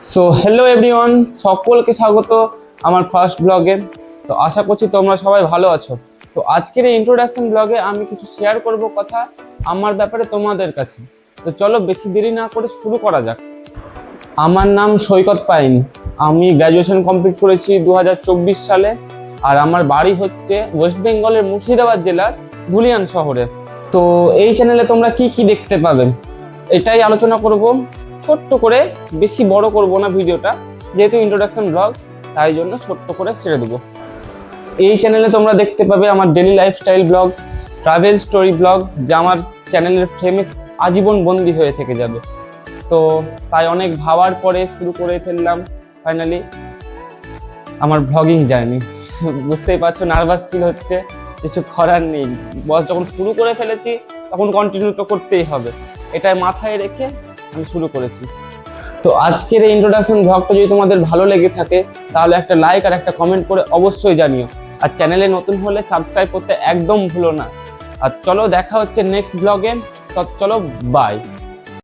So hello everyone, সকলকে স্বাগত আমার ফার্স্ট ব্লগে। তো আশা করছি তোমরা সবাই ভালো আছো। তো আজকের এই ইন্ট্রোডাকশন ব্লগে আমি কিছু শেয়ার করব কথা আমার ব্যাপারে তোমাদের কাছে। তো চলো বেশি দেরি না করে শুরু করা যাক। আমার নাম সৈকত পাইন। আমি গ্র্যাজুয়েশন কমপ্লিট করেছি 2024 সালে। আর আমার বাড়ি হচ্ছে ওয়েস্ট বেঙ্গলের মুর্শিদাবাদ জেলার ধুলিয়ান শহরে। তো এই চ্যানেলে তোমরা কি কি দেখতে পাবে এটাই আলোচনা করব ছোট্ট করে, বেশি বড় করব না ভিডিওটা, যেহেতু ইন্ট্রোডাকশন ব্লগ তাই জন্য ছোট্ট করে ছেড়ে দেবো। এই চ্যানেলে তোমরা দেখতে পাবে আমার daily lifestyle blog, travel story blog, যা আমার চ্যানেলের ফ্রেমে আজীবন বন্দী হয়ে থেকে যাবে। তো তাই অনেক ভাবার পরে শুরু করে ফেললাম ফাইনালি আমার ব্লগিং জার্নি। বুঝতেই পারছো, নার্ভাস ফিল হচ্ছে, কিছু করার নেই। বস যখন শুরু করে ফেলেছি তখন কন্টিনিউ তো করতেই হবে, এটাই মাথায় রেখে আমি শুরু করেছি। তো আজকের এই ইন্ট্রোডাকশন ব্লগটা যদি তোমাদের ভালো লেগে থাকে তাহলে একটা লাইক আর একটা কমেন্ট করে অবশ্যই জানিও। আর চ্যানেলে নতুন হলে সাবস্ক্রাইব করতে একদম ভুলো না। আর চলো দেখা হচ্ছে নেক্সট ব্লগে। তো চলো বাই।